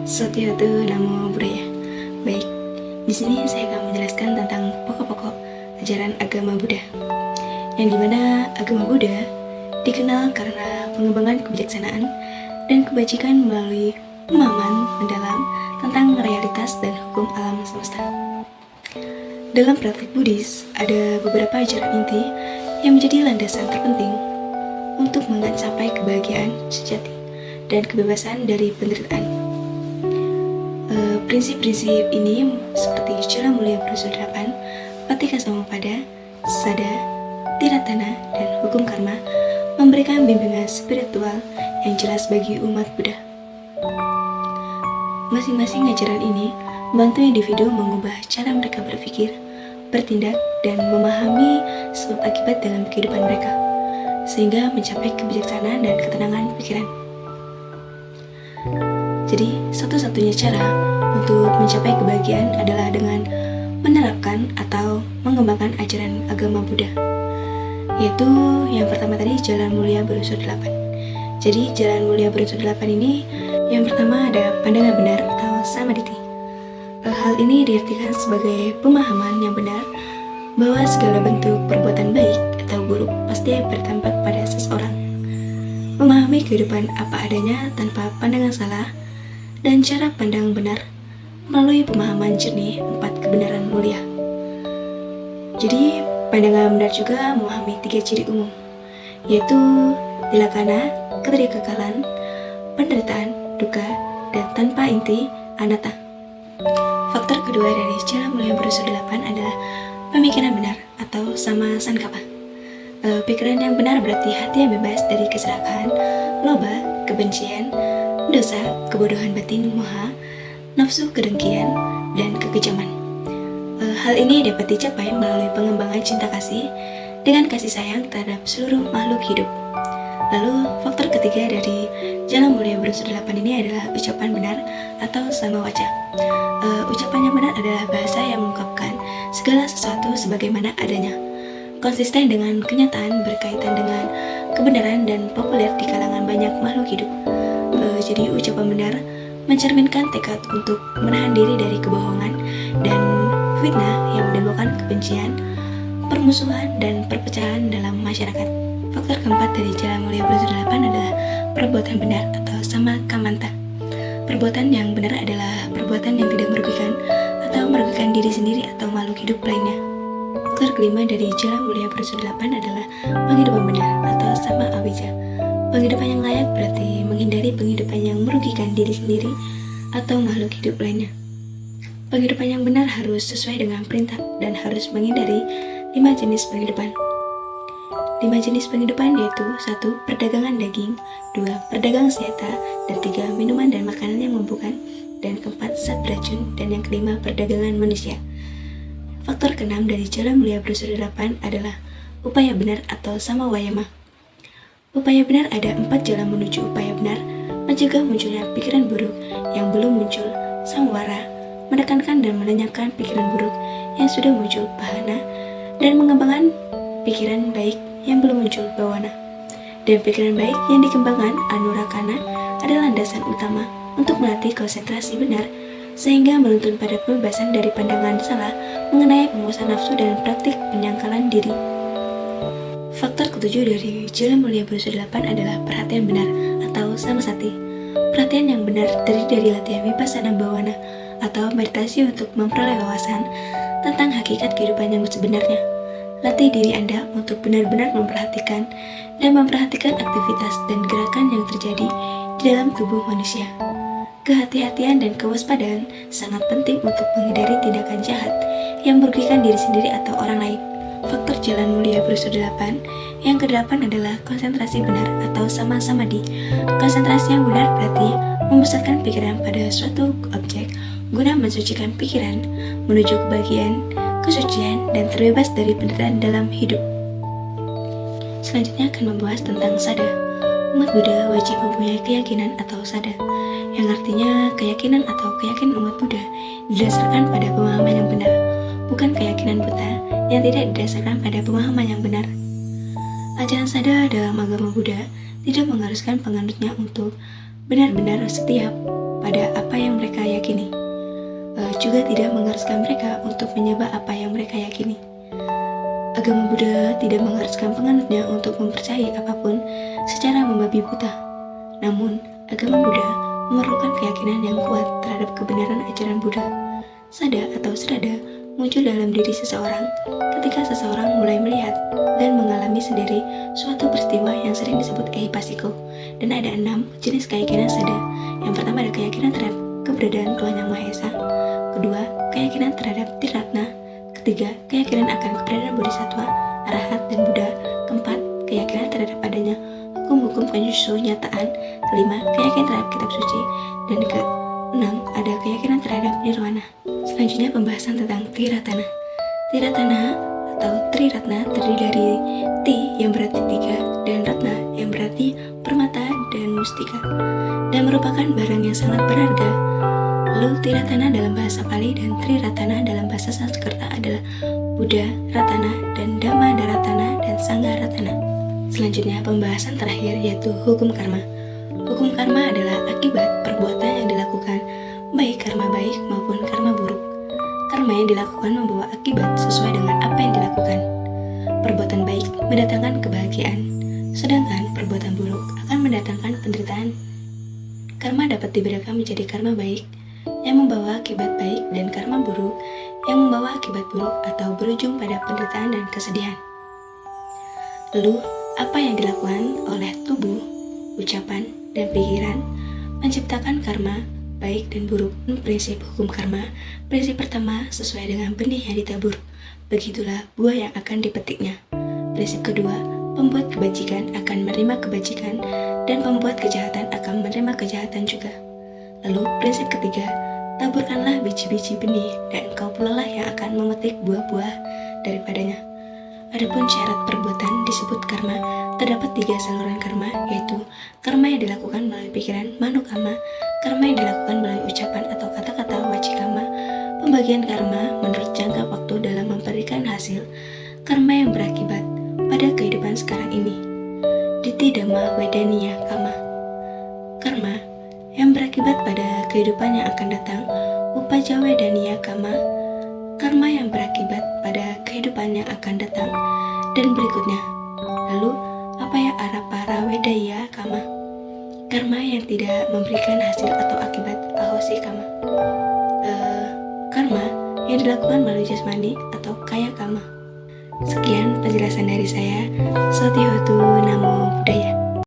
Suatu Namo Buddhaya. Baik, di sini saya akan menjelaskan tentang pokok-pokok ajaran agama Buddha. Yang dimana agama Buddha dikenal karena pengembangan kebijaksanaan dan kebajikan melalui pemahaman mendalam tentang realitas dan hukum alam semesta. Dalam praktik Buddhis, ada beberapa ajaran inti yang menjadi landasan terpenting untuk mencapai kebahagiaan sejati dan kebebasan dari penderitaan. Prinsip-prinsip ini seperti Cila Mulia Berusul 8, Patika Samappada, Sada, Tiratana, dan Hukum Karma memberikan bimbingan spiritual yang jelas bagi umat Buddha. Masing-masing ajaran ini membantu individu mengubah cara mereka berpikir, bertindak, dan memahami sebab akibat dalam kehidupan mereka, sehingga mencapai kebijaksanaan dan ketenangan pikiran. Jadi, satu-satunya cara untuk mencapai kebahagiaan adalah dengan menerapkan atau mengembangkan ajaran agama Buddha, yaitu yang pertama tadi Jalan Mulia Berunsur 8. Jadi Jalan Mulia Berunsur 8 ini yang pertama ada pandangan benar atau samaditi. Hal ini diartikan sebagai pemahaman yang benar bahwa segala bentuk perbuatan baik atau buruk pasti berdampak pada seseorang. Memahami kehidupan apa adanya tanpa pandangan salah dan cara pandang benar melalui pemahaman jernih 4 kebenaran mulia. Jadi, pandangan benar juga memahami 3 ciri umum, yaitu tilakana, ketidakkekalan, penderitaan, duka, dan tanpa inti, anatta. Faktor kedua dari Cila Mulia Berunsur 8 adalah pemikiran benar atau sama sankapa. Pikiran yang benar berarti hati yang bebas dari keserakahan, loba, kebencian, dosa, kebodohan batin, moha, nafsu, kedengkian, dan kekejaman. Hal ini dapat dicapai melalui pengembangan cinta kasih dengan kasih sayang terhadap seluruh makhluk hidup. Lalu, faktor ketiga dari Jalan Mulia Berunsur 8 ini adalah ucapan benar atau sama waca. Ucapan yang benar adalah bahasa yang mengungkapkan segala sesuatu sebagaimana adanya, konsisten dengan kenyataan, berkaitan dengan kebenaran, dan populer di kalangan banyak makhluk hidup. Jadi ucapan benar mencerminkan tekad untuk menahan diri dari kebohongan dan fitnah yang menimbulkan kebencian, permusuhan, dan perpecahan dalam masyarakat. Faktor keempat dari Jalan Mulia Berunsur 8 adalah perbuatan benar atau sama kamanta. Perbuatan yang benar adalah perbuatan yang tidak merugikan atau merugikan diri sendiri atau makhluk hidup lainnya. Faktor kelima dari Jalan Mulia Berunsur 8 adalah penghidupan benar atau sama awija. Penghidupan yang layak berarti menghindari penghidupan yang merugikan diri sendiri atau makhluk hidup lainnya. Penghidupan yang benar harus sesuai dengan perintah dan harus menghindari 5 jenis penghidupan. 5 jenis penghidupan yaitu 1. Perdagangan daging, 2. Perdagangan senjata, dan 3. Minuman dan makanan yang memabukkan, dan 4. Zat beracun, dan yang kelima perdagangan manusia. Faktor keenam dari Jalan Mulia Berunsur 8 adalah upaya benar atau sama wayama. Upaya benar ada 4 jalan menuju upaya benar: mencegah munculnya pikiran buruk yang belum muncul, samwara, menekankan dan menanyakan pikiran buruk yang sudah muncul, bahana, dan mengembangkan pikiran baik yang belum muncul, bawana. Dan pikiran baik yang dikembangkan, anurakana, adalah landasan utama untuk melatih konsentrasi benar sehingga menuntun pada pembebasan dari pandangan salah mengenai penguasaan nafsu dan praktik penyangkalan diri. Faktor ketujuh dari Jalan Mulia Berunsur 8 adalah perhatian benar atau samasati. Perhatian yang benar terdiri dari latihan vipassana bawana atau meditasi untuk memperoleh wawasan tentang hakikat kehidupan yang sebenarnya. Latih diri Anda untuk benar-benar memperhatikan dan memperhatikan aktivitas dan gerakan yang terjadi di dalam tubuh manusia. Kehati-hatian dan kewaspadaan sangat penting untuk menghindari tindakan jahat yang merugikan diri sendiri atau orang lain. Faktor Jalan Mulia Berunsur 8 yang ke-8 adalah konsentrasi benar atau sama samadhi. Konsentrasi yang benar berarti memusatkan pikiran pada suatu objek guna mensucikan pikiran menuju kebahagiaan, kesucian, dan terbebas dari penderitaan dalam hidup. Selanjutnya akan membahas tentang sada. Umat Buddha wajib mempunyai keyakinan atau sada, yang artinya keyakinan atau keyakinan umat Buddha didasarkan pada pemahaman yang benar, bukan keyakinan buta yang tidak didasarkan pada pemahaman yang benar. Ajaran sada dalam agama Buddha tidak mengharuskan penganutnya untuk benar-benar setia pada apa yang mereka yakini. Juga tidak mengharuskan mereka untuk menyembah apa yang mereka yakini. Agama Buddha tidak mengharuskan penganutnya untuk mempercayai apapun secara membabi buta. Namun, agama Buddha memerlukan keyakinan yang kuat terhadap kebenaran ajaran Buddha. Sada atau srada muncul dalam diri seseorang ketika seseorang mulai melihat dan mengalami sendiri suatu peristiwa yang sering disebut ehipassiko. Dan ada 6 jenis keyakinan sada. Yang pertama ada keyakinan terhadap keberadaan Tuhan Yang Maha Esa. Kedua, keyakinan terhadap Triratna. Ketiga, keyakinan akan keberadaan Bodhisattva, Arahat, dan Buddha. Keempat, keyakinan terhadap adanya hukum-hukum kesunyatan. Kelima, keyakinan terhadap kitab suci. Dan keenam, ada keyakinan terhadap nirwana. Selanjutnya pembahasan tentang Triratana. Triratana atau Triratna terdiri dari Ti yang berarti 3 dan Ratna yang berarti permata dan mustika, dan merupakan barang yang sangat berharga. Lalu Triratana dalam bahasa Pali dan Triratana dalam bahasa Sanskerta adalah Buddha Ratana dan Dhamma Daratana dan Sangha Ratana. Selanjutnya pembahasan terakhir yaitu hukum karma. Hukum karma adalah akibat perbuatan yang dilakukan, baik karma baik maupun karma buruk. Karma yang dilakukan membawa akibat sesuai dengan apa yang dilakukan. Perbuatan baik mendatangkan kebahagiaan, sedangkan perbuatan buruk akan mendatangkan penderitaan. Karma dapat dibedakan menjadi karma baik yang membawa akibat baik dan karma buruk yang membawa akibat buruk atau berujung pada penderitaan dan kesedihan. Lalu, apa yang dilakukan oleh tubuh, ucapan, dan pikiran menciptakan karma baik dan buruk. Prinsip hukum karma. Prinsip pertama, sesuai dengan benih yang ditabur, begitulah buah yang akan dipetiknya. Prinsip kedua, pembuat kebajikan akan menerima kebajikan dan pembuat kejahatan akan menerima kejahatan juga. Lalu prinsip ketiga, taburkanlah biji-biji benih dan engkau pula lah yang akan memetik buah-buah daripadanya. Adapun syarat perbuatan disebut karma. Terdapat 3 saluran karma, yaitu karma yang dilakukan melalui pikiran manukama, karma yang dilakukan melalui ucapan atau kata-kata wacikama, pembagian karma menurut jangka waktu dalam memberikan hasil, karma yang berakibat pada kehidupan sekarang ini. Diti Dhamma Wedaniya Kama. Karma yang berakibat pada kehidupan yang akan datang, Upaja Wedaniya Kama. Karma yang berakibat pada kehidupan yang akan datang, dan berikutnya. Lalu, apa ya Arapara Wedaya Kama? Karma yang tidak memberikan hasil atau akibat, Ahosi Kama. Karma yang dilakukan melalui jasmani atau kaya kama. Sekian penjelasan dari saya. Sotihotu Namo Buddhaya.